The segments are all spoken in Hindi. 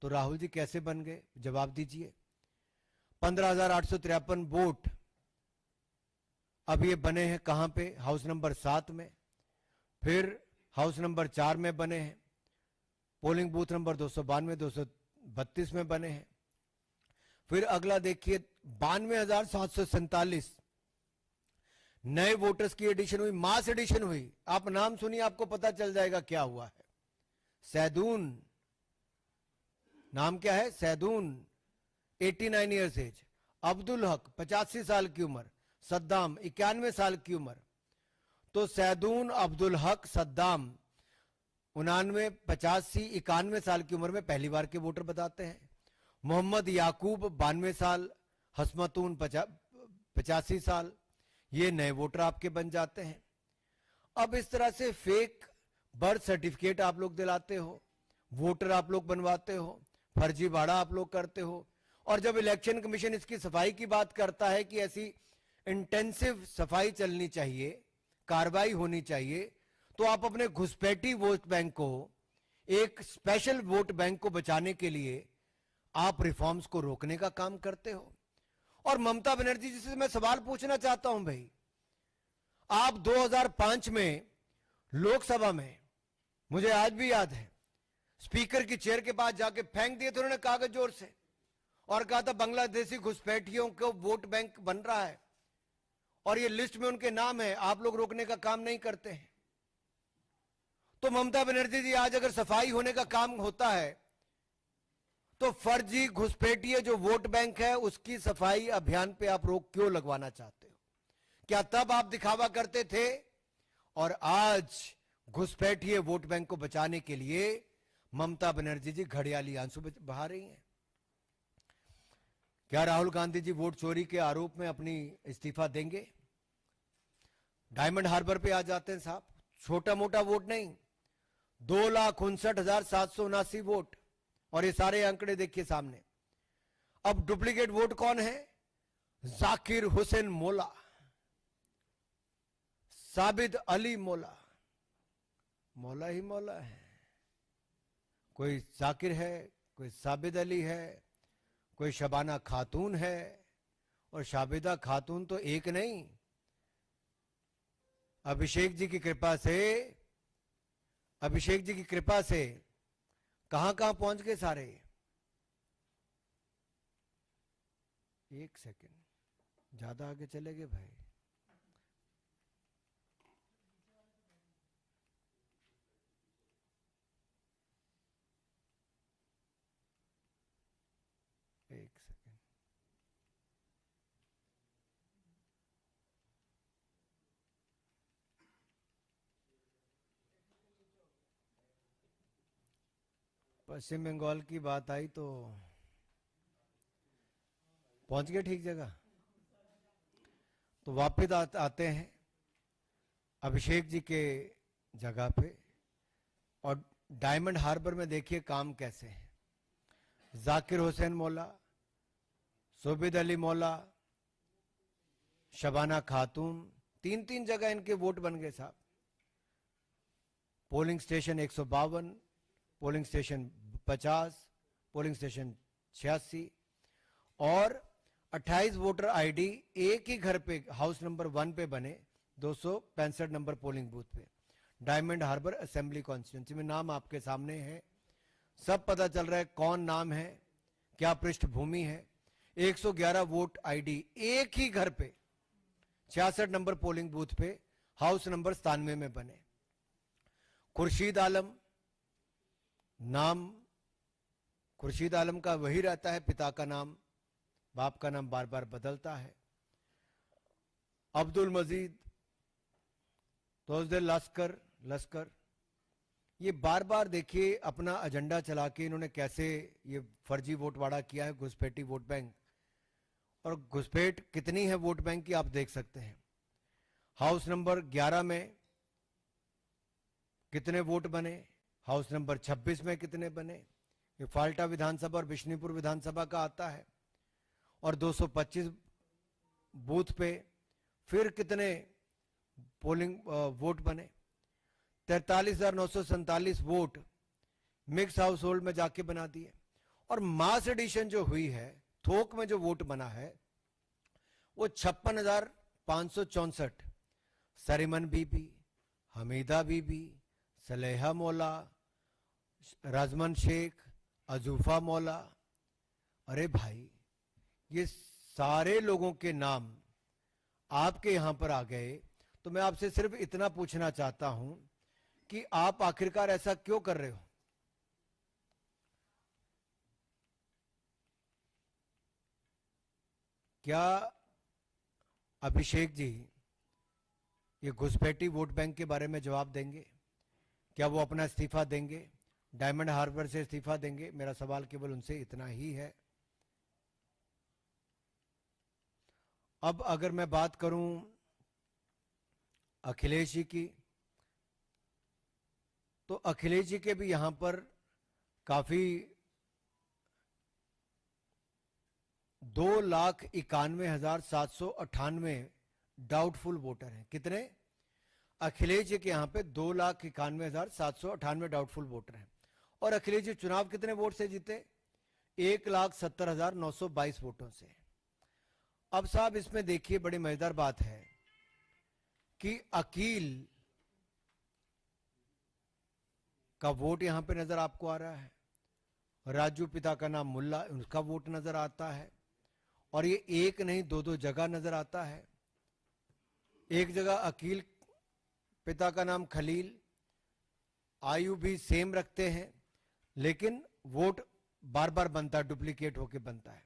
तो राहुल जी कैसे बन गए, जवाब दीजिए। 15,853 वोट अब ये बने हैं कहां पे, हाउस नंबर 7 में, फिर हाउस नंबर 4 में बने हैं, पोलिंग बूथ नंबर 292 232 में बने हैं। फिर अगला देखिए 92,747 नए वोटर्स की एडिशन हुई, मास एडिशन हुई। आप नाम सुनिए, आपको पता चल जाएगा क्या हुआ है। सैदून, नाम क्या है, सैदून 89 ईयर्स एज, अब्दुल हक 85 साल की उम्र, सद्दाम 91 साल की उम्र। तो सैदून, अब्दुल हक, सद्दाम 99, 85, 91 साल की उम्र में पहली बार के वोटर बताते हैं। मोहम्मद याकूब 92 साल, हसमतून 85 साल, ये नए वोटर आपके बन जाते हैं। अब इस तरह से फेक बर्थ सर्टिफिकेट आप लोग दिलाते हो, वोटर आप लोग बनवाते हो, फर्जीवाड़ा आप लोग करते हो। और जब इलेक्शन कमीशन इसकी सफाई की बात करता है कि ऐसी इंटेंसिव सफाई चलनी चाहिए, कार्रवाई होनी चाहिए, तो आप अपने घुसपैठी वोट बैंक को, एक स्पेशल वोट बैंक को बचाने के लिए आप रिफॉर्म्स को रोकने का काम करते हो। और ममता बनर्जी जी से मैं सवाल पूछना चाहता हूं भाई, आप 2005 में लोकसभा में, मुझे आज भी याद है, स्पीकर की चेयर के पास जाके फेंक दिए थे उन्होंने कागज जोर से, और कहा था बांग्लादेशी घुसपैठियों को वोट बैंक बन रहा है और ये लिस्ट में उनके नाम है, आप लोग रोकने का काम नहीं करते हैं। तो ममता बनर्जी जी, आज अगर सफाई होने का काम होता है तो फर्जी घुसपैठिए जो वोट बैंक है उसकी सफाई अभियान पे आप रोक क्यों लगवाना चाहते हो? क्या तब आप दिखावा करते थे और आज घुसपैठिए वोट बैंक को बचाने के लिए ममता बनर्जी जी घड़ियाली आंसू बहा रही हैं? क्या राहुल गांधी जी वोट चोरी के आरोप में अपनी इस्तीफा देंगे? डायमंड हार्बर पे आ जाते हैं साहब, छोटा मोटा वोट नहीं, 2,59,779 वोट, और ये सारे आंकड़े देखिए सामने। अब डुप्लीकेट वोट कौन है? जाकिर हुसैन मोला, साबिद अली मोला, मौला ही मौला है, कोई जाकिर है, कोई साबिद अली है, कोई शबाना खातून है, और शाबिदा खातून तो एक नहीं, अभिषेक जी की कृपा से, अभिषेक जी की कृपा से कहां कहां पहुंच गए सारे। एक सेकंड, ज्यादा आगे चले गए भाई। एक सेकंड, पश्चिम बंगाल की बात आई तो पहुंच गए ठीक जगह। तो वापस आते हैं अभिषेक जी के जगह पे, और डायमंड हार्बर में देखिए काम कैसे है। जाकिर हुसैन मौला, सोबिद अली मौला, शबाना खातून, 3-3 जगह इनके वोट बन गए साहब। Polling station 152, polling station 50, polling station 86, और 28 वोटर आईडी एक ही घर पे, हाउस नंबर 1 पे बने, 265 नंबर पोलिंग बूथ पे, डायमंड हार्बर असेंबली कॉन्स्टिट्यूंसी में। नाम आपके सामने है, सब पता चल रहा है कौन नाम है, क्या पृष्ठभूमि है। 111 वोट आईडी एक ही घर पे, 66 नंबर पोलिंग बूथ पे, हाउस नंबर 97 में बने। खुर्शीद आलम, नाम खुर्शीद आलम का वही रहता है, पिता का नाम, बाप का नाम बार बार बदलता है। अब्दुल मजीद, तोजदे लश्कर, ये बार बार देखिए अपना एजेंडा चला के इन्होंने कैसे ये फर्जी वोटवाड़ा किया है, घुसपैठी वोट बैंक। और घुसपैठ कितनी है वोट बैंक की आप देख सकते हैं। हाउस नंबर 11 में कितने वोट बने, हाउस नंबर 26 में कितने बने, ये फाल्टा विधानसभा और बिश्नपुर विधानसभा का आता है। और 225 बूथ पे फिर कितने पोलिंग वोट बने, 43,947 वोट मिक्स हाउस होल्ड में जाके बना दिए। और मास एडिशन जो हुई है, थोक में जो वोट बना है, वो 56,564। सरीमन बीबी, हमीदा बीबी, सलेहा मौला, रजमन शेख, अजूफा मौला। अरे भाई, ये सारे लोगों के नाम आपके यहां पर आ गए, तो मैं आपसे सिर्फ इतना पूछना चाहता हूं कि आप आखिरकार ऐसा क्यों कर रहे हो? क्या अभिषेक जी ये घुसपैठी वोट बैंक के बारे में जवाब देंगे? क्या वो अपना इस्तीफा देंगे, डायमंड हार्बर से इस्तीफा देंगे? मेरा सवाल केवल उनसे इतना ही है। अब अगर मैं बात करूं अखिलेश जी की, तो अखिलेश जी के भी यहां पर काफी 2,91,798 डाउटफुल वोटर हैं। कितने? अखिलेश जी के यहां पे 2,91,798 डाउटफुल वोटर हैं। और अखिलेश जी चुनाव कितने वोट से जीते? 1,70,922 वोटों से। अब साहब इसमें देखिए, बड़ी मजेदार बात है कि अकील का वोट यहां पे नजर आपको आ रहा है, राजू पिता का नाम मुल्ला, उसका वोट नजर आता है, और ये एक नहीं दो दो जगह नजर आता है। एक जगह अकील पिता का नाम खलील, आयु भी सेम रखते हैं, लेकिन वोट बार बार बनता है, डुप्लीकेट होके बनता है।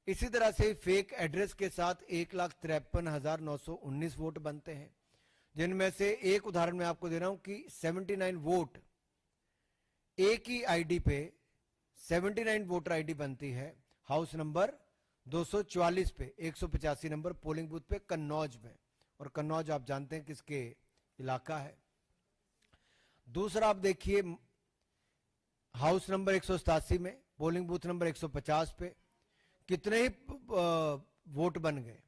इसी तरह से फेक एड्रेस के साथ 1,53,919 वोट बनते हैं, जिनमें से एक उदाहरण मैं आपको दे रहा हूं कि 79 वोट एक ही आईडी पे 79 वोटर आईडी बनती है, हाउस नंबर 244 पे, 185 नंबर पोलिंग बूथ पे, कन्नौज में। और कन्नौज आप जानते हैं किसके इलाका है। दूसरा आप देखिए, हाउस नंबर 187 में, पोलिंग बूथ नंबर 150 पे कितने ही वोट बन गए।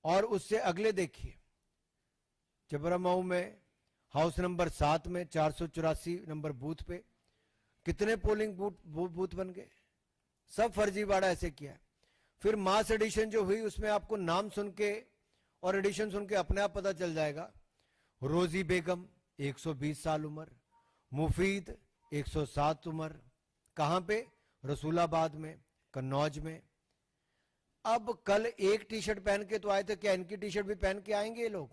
और उससे अगले देखिए, चबरामऊ में हाउस नंबर 7 में 484 नंबर बूथ पे कितने पोलिंग बूथ बन गए। सब फर्जीवाड़ा ऐसे किया है। फिर मास एडिशन जो हुई, उसमें आपको नाम सुन के और एडिशन सुन के अपने आप पता चल जाएगा। रोजी बेगम 120 साल उम्र, मुफीद 107 उम्र, कहां पे? रसूलाबाद में, कन्नौज में। अब कल एक टी शर्ट पहन के तो आए थे, क्या इनकी टी शर्ट भी पहन के आएंगे ये लोग?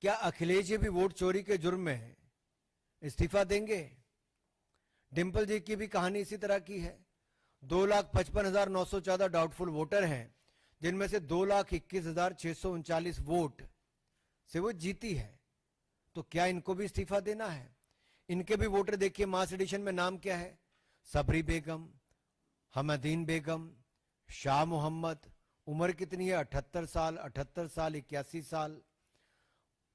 क्या अखिलेश जी भी वोट चोरी के जुर्म में इस्तीफा देंगे? डिंपल जी की भी कहानी इसी तरह की है। 2,55,914 डाउटफुल वोटर हैं, जिनमें से 2,21,639 वोट से वो जीती है। तो क्या इनको भी इस्तीफा देना है? इनके भी वोटर देखिए, मास एडिशन में नाम क्या है? सबरी बेगम, हमदीन बेगम, शाह मोहम्मद, उम्र कितनी है? 78 साल, 78 साल, 81 साल,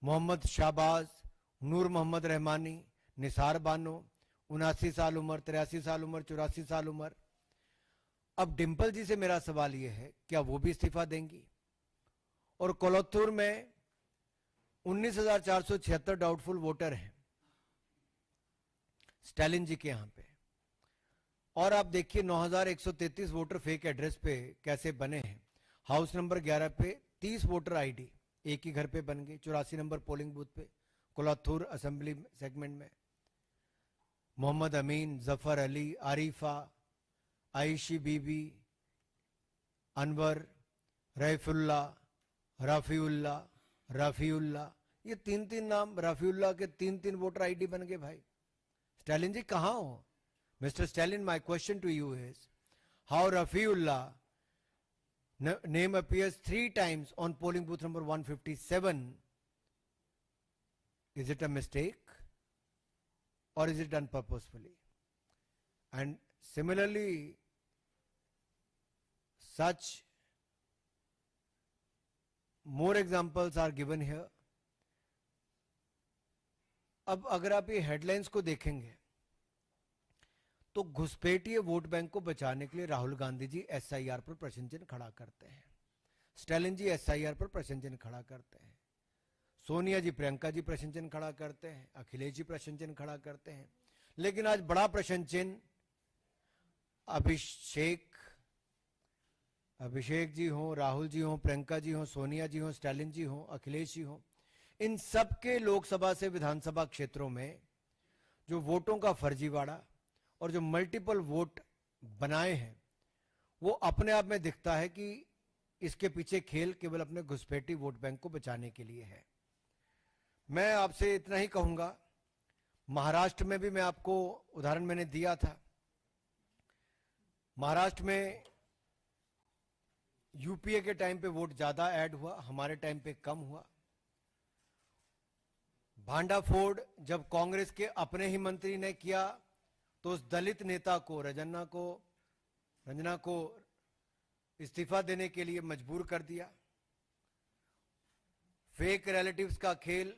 मोहम्मद शाहबाज, नूर मोहम्मद रहमानी, निसार बानो, 79 साल उम्र, 83 साल उम्र, 84 साल उम्र। अब डिंपल जी से मेरा सवाल यह है, क्या वो भी इस्तीफा देंगी? और कोलत्तूर में 19,476 डाउटफुल वोटर हैं स्टालिन जी के यहां पे। और आप देखिए 9,133 वोटर फेक एड्रेस पे कैसे बने हैं। हाउस नंबर 11 पे 30 वोटर आईडी एक ही घर पे बन गई, 84 नंबर पोलिंग बूथ पे, कोलत्तूर असेंबली सेगमेंट में। मोहम्मद अमीन, जफर अली, आरिफा, आयशी बीबी, अनवर, रईफुल्ला, रफीउल्ला, रफीउल्ला, ये तीन तीन नाम, रफीउल्ला के तीन तीन वोटर आईडी बन गए भाई। स्टालिन जी कहां हो? Mister Stalin, my question to you is, how Rafiullah name appears 3 times on polling booth number 157? Is it a mistake or is it done purposefully? And similarly, such more examples are given here. अब अगर आप ये हेडलाइंस को देखेंगे तो घुसपैठिए वोट बैंक को बचाने के लिए राहुल गांधी जी एसआईआर पर प्रश्न चिन्ह खड़ा करते हैं, स्टालिन जी एसआईआर पर प्रश्न चिन्ह खड़ा करते हैं, सोनिया जी प्रियंका जी प्रश्न चिन्ह खड़ा करते हैं, अखिलेश जी प्रश्न चिन्ह खड़ा करते हैं। लेकिन आज बड़ा प्रश्न चिन्ह अभिषेक जी हों, राहुल जी हों, प्रियंका जी हों, सोनिया जी हों, स्टालिन जी हों, अखिलेश जी हों, इन सबके लोकसभा से विधानसभा क्षेत्रों में जो वोटों का फर्जीवाड़ा और जो मल्टीपल वोट बनाए हैं, वो अपने आप में दिखता है कि इसके पीछे खेल केवल अपने घुसपैठी वोट बैंक को बचाने के लिए है। मैं आपसे इतना ही कहूंगा, महाराष्ट्र में भी मैं आपको उदाहरण मैंने दिया था। महाराष्ट्र में यूपीए के टाइम पे वोट ज्यादा ऐड हुआ, हमारे टाइम पे कम हुआ। भांडाफोड़ जब कांग्रेस के अपने ही मंत्री ने किया तो उस दलित नेता को रंजना को इस्तीफा देने के लिए मजबूर कर दिया। फेक रिलेटिव्स का खेल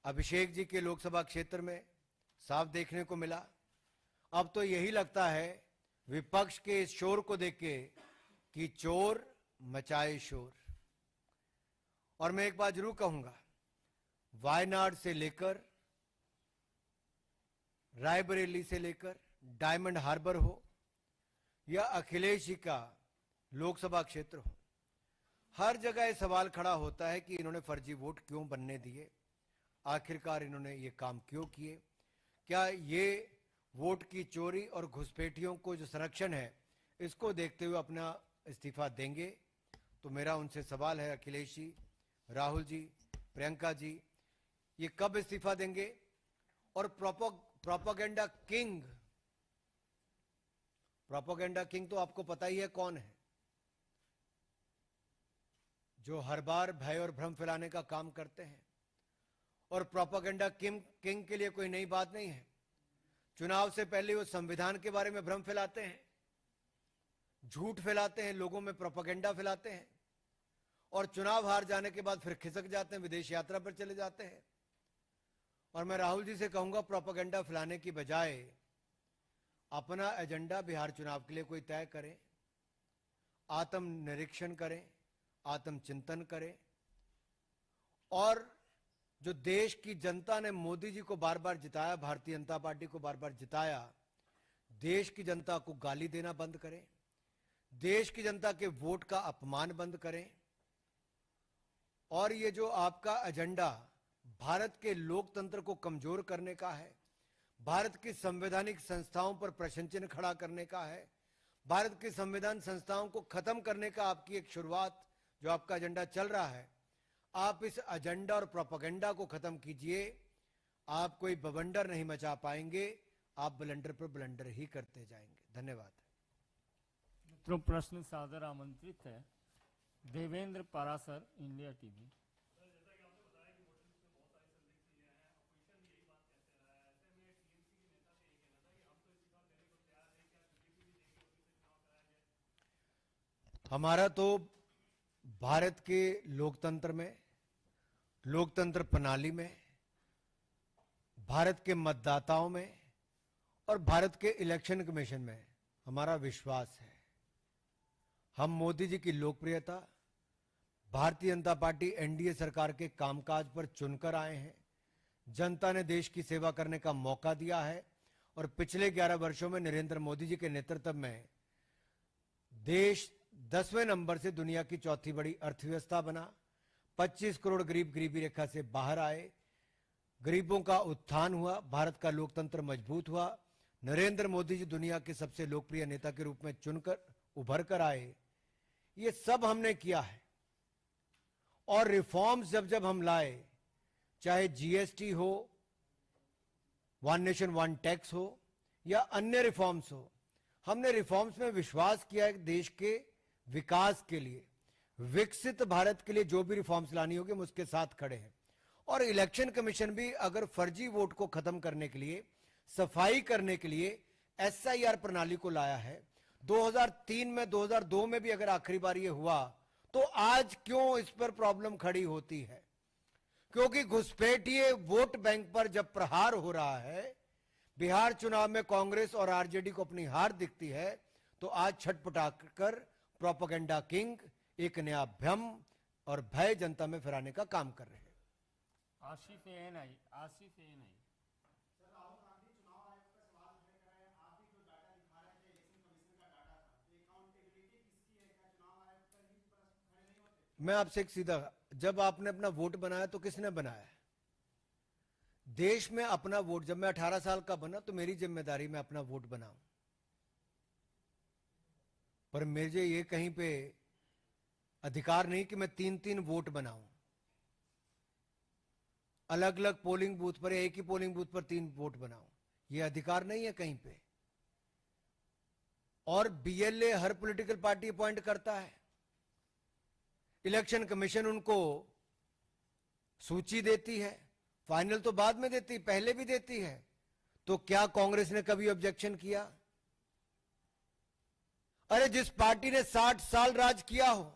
अभिषेक जी के लोकसभा क्षेत्र में साफ देखने को मिला। अब तो यही लगता है विपक्ष के इस शोर को देख के कि चोर मचाए शोर। और मैं एक बात जरूर कहूंगा, वायनाड से लेकर रायबरेली से लेकर डायमंड हार्बर हो या अखिलेश जी का लोकसभा क्षेत्र हो, हर जगह यह सवाल खड़ा होता है कि इन्होंने फर्जी वोट क्यों बनने दिए, आखिरकार इन्होंने ये काम क्यों किए, क्या ये वोट की चोरी और घुसपैठियों को जो संरक्षण है इसको देखते हुए अपना इस्तीफा देंगे। तो मेरा उनसे सवाल है, अखिलेश जी, राहुल जी, प्रियंका जी, ये कब इस्तीफा देंगे? और प्रोपेगेंडा किंग तो आपको पता ही है कौन है, जो हर बार भय और भ्रम फैलाने का काम करते हैं। और प्रोपेगेंडा किंग के लिए कोई नई बात नहीं है। चुनाव से पहले वो संविधान के बारे में भ्रम फैलाते हैं, झूठ फैलाते हैं, लोगों में प्रोपेगेंडा फैलाते हैं, और चुनाव हार जाने के बाद फिर खिसक जाते हैं, विदेश यात्रा पर चले जाते हैं। और मैं राहुल जी से कहूंगा, प्रोपेगेंडा फैलाने की बजाय अपना एजेंडा बिहार चुनाव के लिए कोई तय करें, आत्म निरीक्षण करें, आत्म चिंतन करें। और जो देश की जनता ने मोदी जी को बार बार जिताया, भारतीय जनता पार्टी को बार बार जिताया, देश की जनता को गाली देना बंद करें, देश की जनता के वोट का अपमान बंद करें। और ये जो आपका एजेंडा भारत के लोकतंत्र को कमजोर करने का है, भारत की संवैधानिक संस्थाओं पर प्रश्न चिन्ह खड़ा करने का है, भारत की संविधान संस्थाओं को खत्म करने का आपकी एक शुरुआत जो आपका एजेंडा चल रहा है, आप इस एजेंडा और प्रोपेगेंडा को खत्म कीजिए। आप कोई बवंडर नहीं मचा पाएंगे, आप ब्लंडर पर ब्लंडर ही करते जाएंगे। धन्यवाद। मित्रों, प्रश्न सादर आमंत्रित है देवेंद्र पारासर, इंडिया टीवी। हमारा तो भारत के लोकतंत्र में, लोकतंत्र प्रणाली में, भारत के मतदाताओं में और भारत के इलेक्शन कमीशन में हमारा विश्वास है। हम मोदी जी की लोकप्रियता, भारतीय जनता पार्टी एनडीए सरकार के कामकाज पर चुनकर आए हैं। जनता ने देश की सेवा करने का मौका दिया है और पिछले 11 वर्षों में नरेंद्र मोदी जी के नेतृत्व में देश 10वें नंबर से दुनिया की चौथी बड़ी अर्थव्यवस्था बना। 25 करोड़ गरीब गरीबी रेखा से बाहर आए, गरीबों का उत्थान हुआ, भारत का लोकतंत्र मजबूत हुआ, नरेंद्र मोदी जी दुनिया के सबसे लोकप्रिय नेता के रूप में चुनकर उभर कर आए। ये सब हमने किया है। और रिफॉर्म्स जब जब हम लाए, चाहे जीएसटी हो, वन नेशन वन टैक्स हो या अन्य रिफॉर्म्स हो, हमने रिफॉर्म्स में विश्वास किया है। देश के विकास के लिए, विकसित भारत के लिए जो भी रिफॉर्म्स लानी होगी हम उसके साथ खड़े हैं। और इलेक्शन कमीशन भी अगर फर्जी वोट को खत्म करने के लिए, सफाई करने के लिए एसआईआर प्रणाली को लाया है, 2003 में 2002 में भी अगर आखिरी बार ये हुआ, तो आज क्यों इस पर प्रॉब्लम खड़ी होती है? क्योंकि घुसपैठिए वोट बैंक पर जब प्रहार हो रहा है, बिहार चुनाव में कांग्रेस और आरजेडी को अपनी हार दिखती है, तो आज छटपटाकर प्रोपेगेंडा किंग एक नया भ्रम और भय जनता में फैलाने का काम कर रहे हैं। आसिफ एएनआई। मैं आपसे एक सीधा, जब आपने अपना वोट बनाया तो किसने बनाया? देश में अपना वोट, जब मैं 18 साल का बना तो मेरी जिम्मेदारी में अपना वोट बनाऊं, पर मुझे ये कहीं पे अधिकार नहीं कि मैं 3-3 वोट बनाऊं, अलग अलग पोलिंग बूथ पर, एक ही पोलिंग बूथ पर 3 वोट बनाऊं, ये अधिकार नहीं है कहीं पे। और बीएलए हर पॉलिटिकल पार्टी अपॉइंट करता है, इलेक्शन कमीशन उनको सूची देती है, फाइनल तो बाद में देती, पहले भी देती है। तो क्या कांग्रेस ने कभी ऑब्जेक्शन किया? अरे जिस पार्टी ने 60 साल राज किया हो,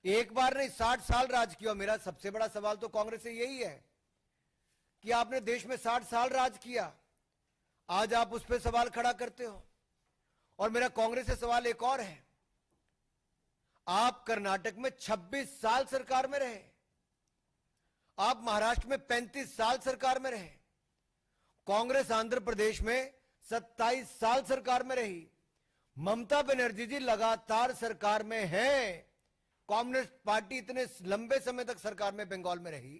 एक बार नहीं 60 साल राज किया हो, मेरा सबसे बड़ा सवाल तो कांग्रेस से यही है कि आपने देश में 60 साल राज किया, आज आप उस पर सवाल खड़ा करते हो। और मेरा कांग्रेस से सवाल एक और है, आप कर्नाटक में 26 साल सरकार में रहे, आप महाराष्ट्र में 35 साल सरकार में रहे, कांग्रेस आंध्र प्रदेश में 27 साल सरकार में रही, ममता बनर्जी जी लगातार सरकार में है, कम्युनिस्ट पार्टी इतने लंबे समय तक सरकार में बंगाल में रही,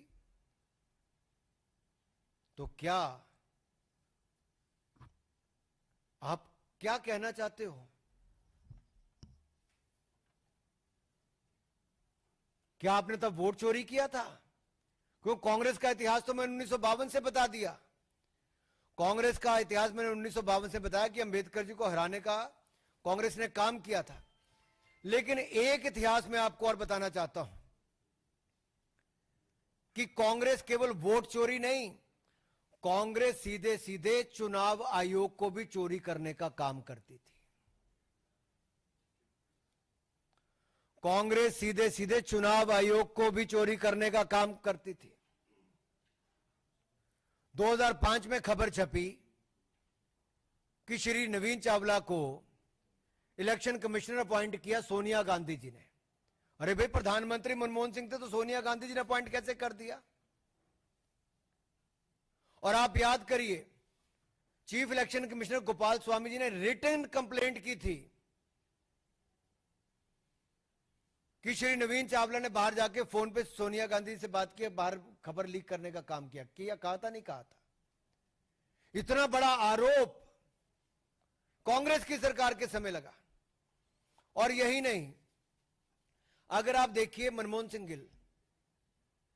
तो क्या आप क्या कहना चाहते हो? क्या आपने तब वोट चोरी किया था? क्यों? कांग्रेस का इतिहास तो मैंने 1952 से बता दिया, कांग्रेस का इतिहास मैंने 1952 से बताया कि अंबेडकर जी को हराने का कांग्रेस ने काम किया था। लेकिन एक इतिहास में आपको और बताना चाहता हूं कि कांग्रेस केवल वोट चोरी नहीं, कांग्रेस सीधे सीधे चुनाव आयोग को भी चोरी करने का काम करती थी। कांग्रेस सीधे सीधे चुनाव आयोग को भी चोरी करने का काम करती थी। 2005 में खबर छपी कि श्री नवीन चावला को इलेक्शन कमिश्नर अपॉइंट किया सोनिया गांधी जी ने। अरे भाई, प्रधानमंत्री मनमोहन सिंह थे तो सोनिया गांधी जी ने अपॉइंट कैसे कर दिया? और आप याद करिए, chief election commissioner Gopal Swami ji ने रिटन कंप्लेंट की थी कि श्री नवीन चावला ने बाहर जाके फोन पे सोनिया गांधी से बात की, बाहर खबर लीक करने का काम किया कहा था? नहीं कहा था? इतना बड़ा आरोप कांग्रेस की सरकार के समय लगा। और यही नहीं, अगर आप देखिए, मनमोहन सिंह गिल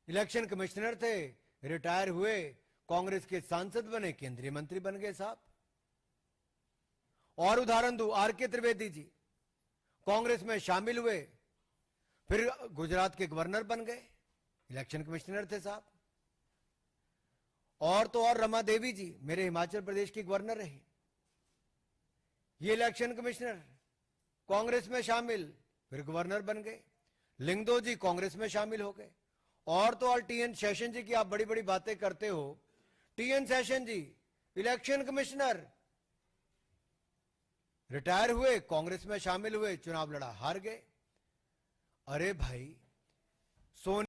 इलेक्शन कमिश्नर थे, रिटायर हुए, कांग्रेस के सांसद बने, केंद्रीय मंत्री बन गए साहब। और उदाहरण दूं, आर.के. त्रिवेदी जी कांग्रेस में शामिल हुए, फिर गुजरात के गवर्नर बन गए, इलेक्शन कमिश्नर थे साहब। और तो और रमा देवी जी मेरे हिमाचल प्रदेश की गवर्नर रही, ये इलेक्शन कमिश्नर, कांग्रेस में शामिल, फिर गवर्नर बन गए। लिंगदो जी कांग्रेस में शामिल हो गए। और तो और टी.एन. शेषन जी की आप बड़ी बड़ी बातें करते हो, टी.एन. शेषन जी इलेक्शन कमिश्नर, रिटायर हुए, कांग्रेस में शामिल हुए, चुनाव लड़ा, हार गए। अरे भाई, सोनिया